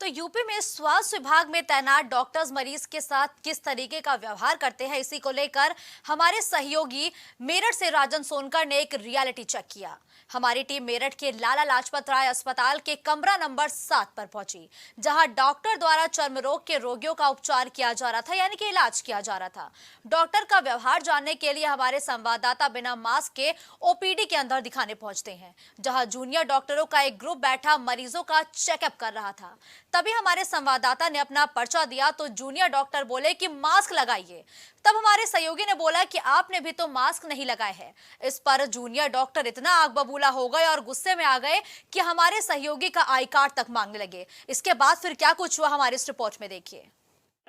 तो यूपी में स्वास्थ्य विभाग में तैनात डॉक्टर्स मरीज के साथ किस तरीके का व्यवहार करते हैं, इसी को लेकर हमारे सहयोगी मेरठ से राजन सोनकर ने एक रियलिटी चेक किया। हमारी टीम मेरठ के लाला लाजपत राय अस्पताल के कमरा नंबर 7 पर पहुंची, जहां डॉक्टर द्वारा चर्म रोग के रोगियों का उपचार किया जा रहा था, यानी कि इलाज किया जा रहा था। डॉक्टर का व्यवहार जानने के लिए हमारे संवाददाता बिना मास्क के ओपीडी के अंदर दिखाने पहुंचते हैं, जहां जूनियर डॉक्टरों का एक ग्रुप बैठा मरीजों का चेकअप कर रहा था। तभी हमारे संवाददाता ने अपना पर्चा दिया तो जूनियर डॉक्टर बोले कि मास्क लगाइए। तब हमारे सहयोगी ने बोला कि आपने भी तो मास्क नहीं लगाए हैं। इस पर जूनियर डॉक्टर इतना आग बबूला हो गए और गुस्से में आ गए कि हमारे सहयोगी का आई कार्ड तक मांगने लगे। इसके बाद फिर क्या कुछ हुआ, हमारे इस रिपोर्ट में देखिए।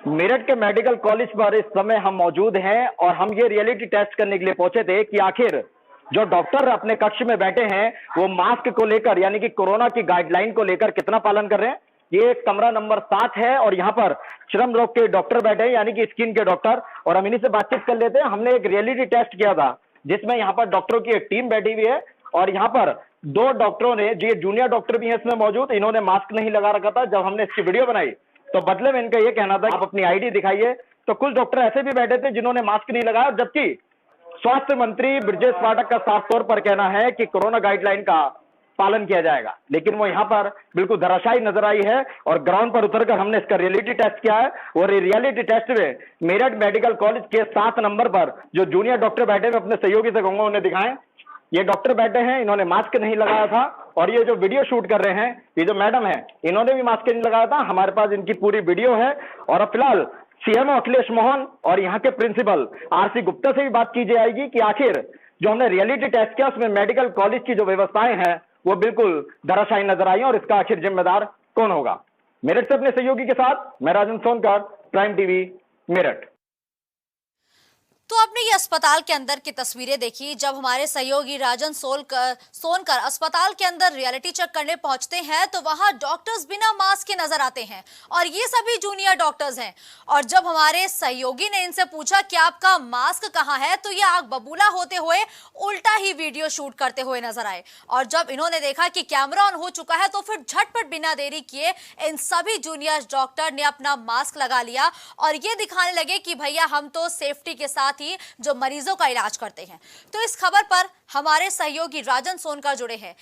मेरठ के मेडिकल कॉलेज पर इस समय हम मौजूद हैं और हम ये रियलिटी टेस्ट करने के लिए पहुंचे थे कि आखिर जो डॉक्टर अपने कक्ष में बैठे हैं वो मास्क को लेकर यानी कि कोरोना की गाइडलाइन को लेकर कितना पालन कर रहे हैं। ये कमरा नंबर 7 है और यहाँ पर चर्म रोग के डॉक्टर बैठे हैं यानी कि स्किन के डॉक्टर, और हम इन्हीं से बातचीत कर लेते हैं। हमने एक रियलिटी टेस्ट किया था जिसमें यहाँ पर डॉक्टरों की एक टीम बैठी हुई है और यहाँ पर 2 डॉक्टरों ने, जो जूनियर डॉक्टर भी हैं इसमें मौजूद, इन्होंने मास्क नहीं लगा रखा था। जब हमने इसकी वीडियो बनाई तो बदले में इनका ये कहना था आप अपनी आईडी दिखाइए। तो कुछ डॉक्टर ऐसे भी बैठे थे जिन्होंने मास्क नहीं लगाया, जबकि स्वास्थ्य मंत्री ब्रजेश पाठक का साफ तौर पर कहना है कि कोरोना गाइडलाइन का पालन किया जाएगा, लेकिन वो यहाँ पर बिल्कुल धराशायी नजर आई है। और ग्राउंड पर उतरकर हमने इसका रियलिटी टेस्ट किया है और रियलिटी टेस्ट में मेरठ मेडिकल कॉलेज के 7 नंबर पर जो जूनियर डॉक्टर बैठे हैं, अपने सहयोगी से कहूंगा उन्हें दिखाएं। ये डॉक्टर बैठे हैं, इन्होंने मास्क नहीं लगाया था और ये जो वीडियो शूट कर रहे हैं ये जो मैडम है इन्होंने भी मास्क नहीं लगाया था। हमारे पास इनकी पूरी वीडियो है और अब फिलहाल सीएमओ अखिलेश मोहन और यहाँ के प्रिंसिपल आरसी गुप्ता से भी बात की जाएगी कि आखिर जो हमने रियलिटी टेस्ट किया उसमें मेडिकल कॉलेज की जो व्यवस्थाएं हैं वो बिल्कुल धराशायी नजर आई और इसका आखिर जिम्मेदार कौन होगा। मेरठ से अपने सहयोगी के साथ मैं राजन सोनकर, प्राइम टीवी मेरठ। तो आपने ये अस्पताल के अंदर की तस्वीरें देखी जब हमारे सहयोगी राजन सोनकर अस्पताल के अंदर रियलिटी चेक करने पहुंचते हैं तो वहां डॉक्टर्स बिना मास्क के नजर आते हैं और ये सभी जूनियर डॉक्टर्स हैं। और जब हमारे सहयोगी ने इनसे पूछा कि आपका मास्क कहां है तो ये आग बबूला होते हुए उल्टा ही वीडियो शूट करते हुए नजर आए। और जब इन्होंने देखा कि कैमरा ऑन हो चुका है तो फिर झटपट बिना देरी किए इन सभी जूनियर डॉक्टर ने अपना मास्क लगा लिया और ये दिखाने लगे कि भैया हम तो सेफ्टी के साथ ही जो मरीजों का इलाज करते हैं। तो इस खबर पर हमारे सहयोगी राजन सोनकर जुड़े हैं।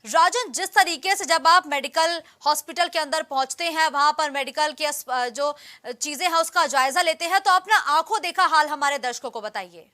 राजन, जिस तरीके से जब आप मेडिकल हॉस्पिटल के अंदर पहुंचते हैं, वहां पर मेडिकल की जो चीजें हैं उसका जायजा लेते हैं, तो अपना आंखों देखा हाल हमारे दर्शकों को बताइए।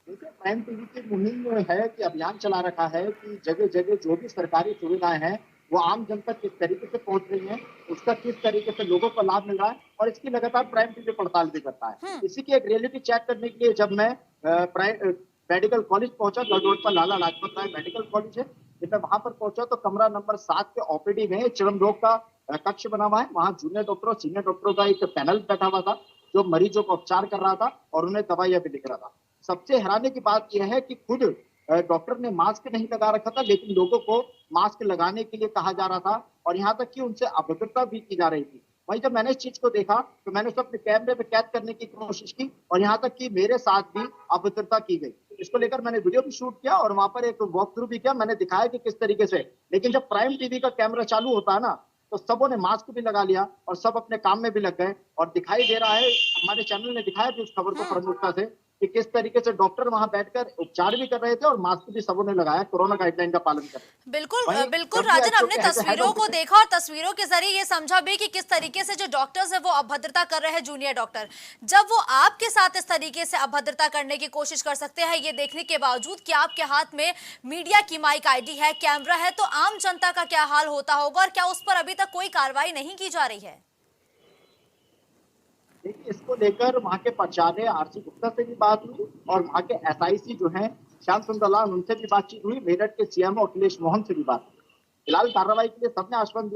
प्राइम टीवी की मुहिम है कि अभियान चला रखा है कि जगह जगह जो भी सरकारी सुविधाएं हैं वो आम जन तक किस तरीके से पहुंच रही है, उसका किस तरीके से लोगों को लाभ मिल रहा है और इसकी लगातार प्राइम टीवी पड़ताल भी करता है। इसी की एक रियलिटी चेक करने के लिए जब मैं मेडिकल कॉलेज पहुंचा, गढ़ रोड पर लाला लाजपत राय मेडिकल कॉलेज है, जब मैं वहां पर पहुंचा तो कमरा नंबर 7 के ओपीडी में चर्म रोग का कक्ष बना हुआ है। वहाँ जूनियर डॉक्टर और सीनियर डॉक्टरों का एक पैनल बैठा हुआ था जो मरीजों का उपचार कर रहा था और उन्हें दवाइयां भी लिख रहा था। सबसे हैरानी की बात यह है कि खुद डॉक्टर ने मास्क नहीं लगा रखा था, लेकिन लोगों को मास्क लगाने के लिए कहा जा रहा था और यहाँ तक कि उनसे अभद्रता भी की जा रही थी। वहीं जब मैंने इस चीज को देखा तो मैंने उसे अपने कैमरे में कैद करने की कोशिश की और यहाँ तक कि मेरे साथ भी अभद्रता की गई। इसको लेकर मैंने वीडियो भी शूट किया और वहां पर एक वॉक थ्रू भी किया। मैंने दिखाया कि किस तरीके से, लेकिन जब प्राइम टीवी का कैमरा चालू होता है ना तो सबों ने मास्क भी लगा लिया और सब अपने काम में भी लग गए। और दिखाई दे रहा है, हमारे चैनल ने दिखाया भी उस खबर को प्रमुखता से कि किस तरीके से डॉक्टर वहां बैठकर उपचार भी कर रहे थे और मास्क भी सबों ने लगाया, कोरोना गाइडलाइन का पालन कर। बिल्कुल राजन, हमने तस्वीरों को देखा और तस्वीरों के जरिए ये समझा भी कि किस तरीके से जो डॉक्टर्स है वो अभद्रता कर रहे हैं। जूनियर डॉक्टर जब वो आपके साथ इस तरीके से अभद्रता करने की कोशिश कर सकते हैं, ये देखने के बावजूद कि आपके हाथ में मीडिया की माइक आईडी है, कैमरा है, तो आम जनता का क्या हाल होता होगा और क्या उस पर अभी तक कोई कार्रवाई नहीं की जा रही है? देखिए, इसको लेकर वहाँ के प्राचार्य आरसी गुप्ता से भी बात हुई और वहाँ के एसआईसी जो हैं श्याम सुंदरलाल, उनसे भी बातचीत हुई। मेरठ के सीएमओ अखिलेश मोहन से भी बात हुई। फिलहाल कार्रवाई के लिए सबने आश्वासन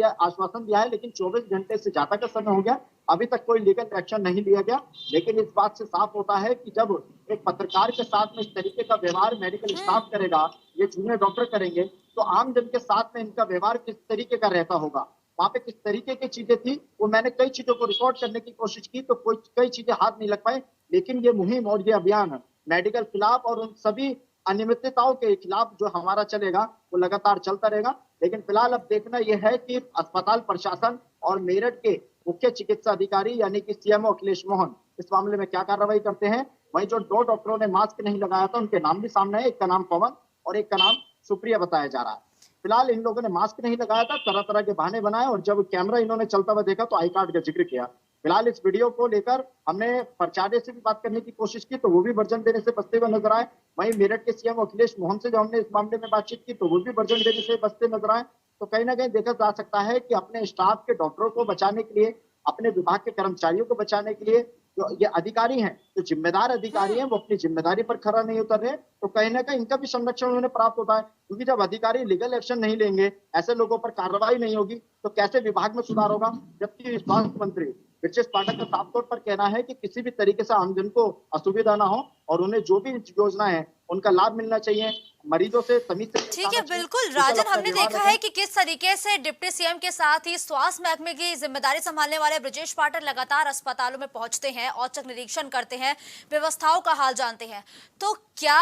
दिया है, लेकिन 24 घंटे से ज्यादा का समय हो गया, अभी तक कोई लीगल एक्शन नहीं लिया गया। लेकिन इस बात से साफ होता है कि जब एक पत्रकार के साथ में इस तरीके का व्यवहार मेडिकल स्टाफ करेगा, ये जूनियर डॉक्टर करेंगे, तो आम जन के साथ में इनका व्यवहार किस तरीके का रहता होगा, वहाँ पे किस तरीके की चीजें थी, वो मैंने कई चीजों को रिकॉर्ड करने की कोशिश की तो कई चीजें हाथ नहीं लग पाए। लेकिन ये मुहिम और ये अभियान मेडिकल खिलाफ और उन सभी अनियमितताओं के खिलाफ जो हमारा चलेगा वो लगातार चलता रहेगा। लेकिन फिलहाल अब देखना यह है कि अस्पताल प्रशासन और मेरठ के मुख्य चिकित्सा अधिकारी यानी कि सीएमओ अखिलेश मोहन इस मामले में क्या कार्रवाई करते हैं। वहीं जो 2 डॉक्टरों ने मास्क नहीं लगाया था उनके नाम भी सामने है, एक का नाम पवन और एक का नाम सुप्रिया बताया जा रहा है। फिलहाल इन लोगों ने मास्क नहीं लगाया था, तरह तरह के बहाने बनाए और जब कैमरा इन्होंने चलता हुआ देखा तो आई कार्ड का जिक्र किया। फिलहाल इस वीडियो को लेकर हमने प्राचार्य से भी बात करने की कोशिश की तो वो भी वर्जन देने से बचते हुए नजर आए। वहीं मेरठ के सीएम अखिलेश मोहन से जो हमने इस मामले में बातचीत की तो वो भी वर्जन देने से बचते नजर आए। तो कहीं ना कहीं देखा जा सकता है कि अपने स्टाफ के डॉक्टरों को बचाने के लिए, अपने विभाग के कर्मचारियों को बचाने के लिए जो ये अधिकारी हैं, जो जिम्मेदार अधिकारी हैं, वो अपनी जिम्मेदारी पर खरा नहीं उतर रहे। तो कहीं ना कहीं इनका भी संरक्षण उन्हें प्राप्त होता है, क्योंकि जब अधिकारी लीगल एक्शन नहीं लेंगे, ऐसे लोगों पर कार्रवाई नहीं होगी तो कैसे विभाग में सुधार होगा। जबकि स्वास्थ्य मंत्री ब्रजेश पाठक का साफ तौर पर कहना है कि किसी भी तरीके से आमजन को असुविधा ना हो और उन्हें जो भी योजना है उनका लाभ मिलना चाहिए। मरीजों से समीप से ठीक है, बिल्कुल राजन, हमने देखा है कि किस तरीके से डिप्टी सीएम के साथ ही स्वास्थ्य महकमे की जिम्मेदारी संभालने वाले ब्रजेश पाठक लगातार अस्पतालों में पहुंचते हैं, औचक निरीक्षण करते हैं, व्यवस्थाओं का हाल जानते हैं। तो क्या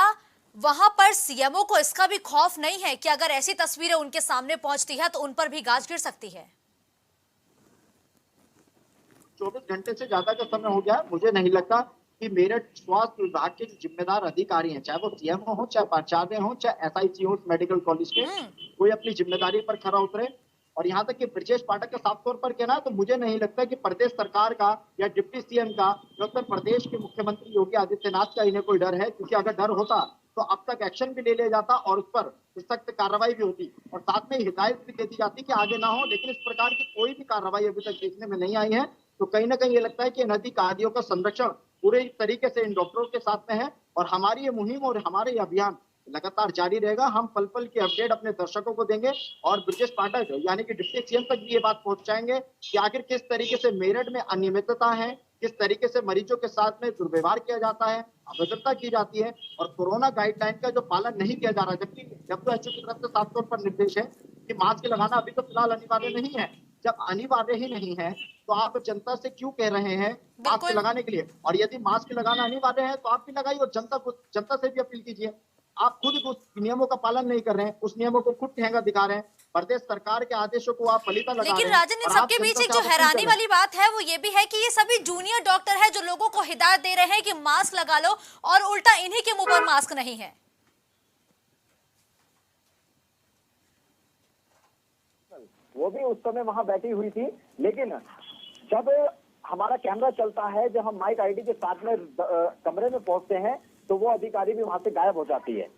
वहां पर सीएमओ को इसका भी खौफ नहीं है कि अगर ऐसी तस्वीरें उनके सामने पहुंचती है तो उन पर भी गाज गिर सकती है? 24 घंटे से ज्यादा का समय हो गया है। मुझे नहीं लगता कि मेरठ स्वास्थ्य विभाग के जो जिम्मेदार अधिकारी हैं, चाहे वो सीएमओ हो, चाहे प्राचार्य हो, चाहे एसआईसी हो मेडिकल कॉलेज के, कोई अपनी जिम्मेदारी पर खरा उतरे। और यहाँ तक कि ब्रजेश पाठक का साफ तौर पर कहना है तो मुझे नहीं लगता कि प्रदेश सरकार का या डिप्टी सीएम का या उत्तर प्रदेश के मुख्यमंत्री योगी आदित्यनाथ का इन्हें कोई डर है, क्योंकि अगर डर होता तो अब तक एक्शन भी ले लिया जाता और उस पर सख्त कार्रवाई भी होती और साथ में हिदायत भी दे दी जाती कि आगे ना हो। लेकिन इस प्रकार की कोई भी कार्रवाई अभी तक देखने में नहीं आई है। तो कहीं ना कहीं ये लगता है कि इन अधिकारियों का संरक्षण पूरे तरीके से इन डॉक्टरों के साथ में है और हमारी ये मुहिम और हमारे ये अभियान लगातार जारी रहेगा। हम पल पल की अपडेट अपने दर्शकों को देंगे और ब्रजेश पाठक यानी कि डिप्टी सीएम तक भी ये बात पहुंचाएंगे कि आखिर किस तरीके से मेरठ में अनियमितता है, किस तरीके से मरीजों के साथ में दुर्व्यवहार किया जाता है, अभद्रता की जाती है और कोरोना गाइडलाइन का जो पालन नहीं किया जा रहा। जबकि WHO की तरफ से साफ तौर पर निर्देश है कि मास्क लगाना अभी तो फिलहाल अनिवार्य नहीं है। जब अनिवार्य ही नहीं है तो आप जनता से क्यों कह रहे हैं मास्क लगाने के लिए? और यदि मास्क लगाना अनिवार्य है तो आप भी लगाइए और जनता से भी अपील कीजिए। आप खुद उस नियमों का पालन नहीं कर रहे हैं, उस नियमों को खुद ठेंगा दिखा रहे हैं, प्रदेश सरकार के आदेशों को आप पलीता लगा रहे हैं। लेकिन राजन, इन सबके बीच एक जो हैरानी वाली बात है वो ये भी है कि ये सभी जूनियर डॉक्टर है जो लोगों को हिदायत दे रहे हैं कि मास्क लगा लो और उल्टा इन्हीं के मुंह पर मास्क नहीं है। वो भी उस समय वहां बैठी हुई थी, लेकिन जब हमारा कैमरा चलता है, जब हम माइक आईडी के साथ में कमरे में पहुंचते हैं तो वो अधिकारी भी वहां से गायब हो जाती है।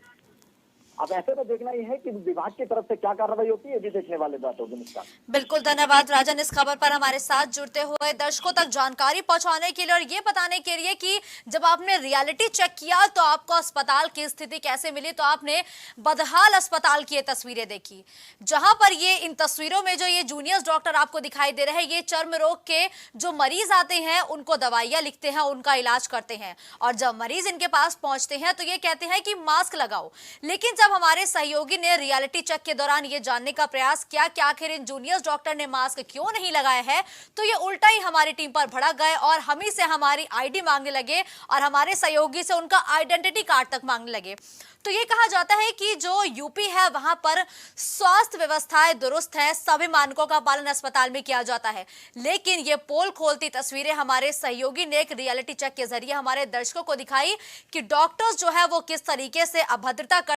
अब ऐसे में देखना ही है कि विभाग की तरफ से क्या कार्रवाई होती है, भी देखने वाली बात होगी। मुस्कान, बिल्कुल धन्यवाद राजन इस खबर पर हमारे साथ जुड़ते हुए दर्शकों तक जानकारी पहुंचाने के लिए और ये बताने के लिए कि जब आपने रियलिटी चेक किया तो आपको अस्पताल की स्थिति कैसे मिली। तो आपने बदहाल अस्पताल की ये तस्वीरें देखी, जहां पर ये इन तस्वीरों में जो ये जूनियर डॉक्टर आपको दिखाई दे रहे हैं, ये चर्म रोग के जो मरीज आते हैं उनको दवाइयां लिखते हैं, उनका इलाज करते हैं और जब मरीज इनके पास पहुंचते हैं तो ये कहते हैं कि मास्क लगाओ। लेकिन जब हमारे सहयोगी ने रियलिटी चेक के दौरान ये जानने का प्रयास किया कि आखिर इन जूनियर डॉक्टर ने मास्क क्यों नहीं लगाया है, तो ये उल्टा ही हमारी टीम पर भड़क गए और हम ही से हमारी आईडी मांगने लगे और हमारे सहयोगी से उनका आइडेंटिटी कार्ड तक मांगने लगे। तो ये कहा जाता है कि जो यूपी है वहां पर स्वास्थ्य व्यवस्थाएं दुरुस्त है, सभी मानकों का पालन अस्पताल में किया जाता है। लेकिन ये पोल खोलती तस्वीरें हमारे सहयोगी ने एक रियलिटी चेक के जरिए हमारे दर्शकों को दिखाई कि डॉक्टर्स जो है वो किस तरीके से अभद्रता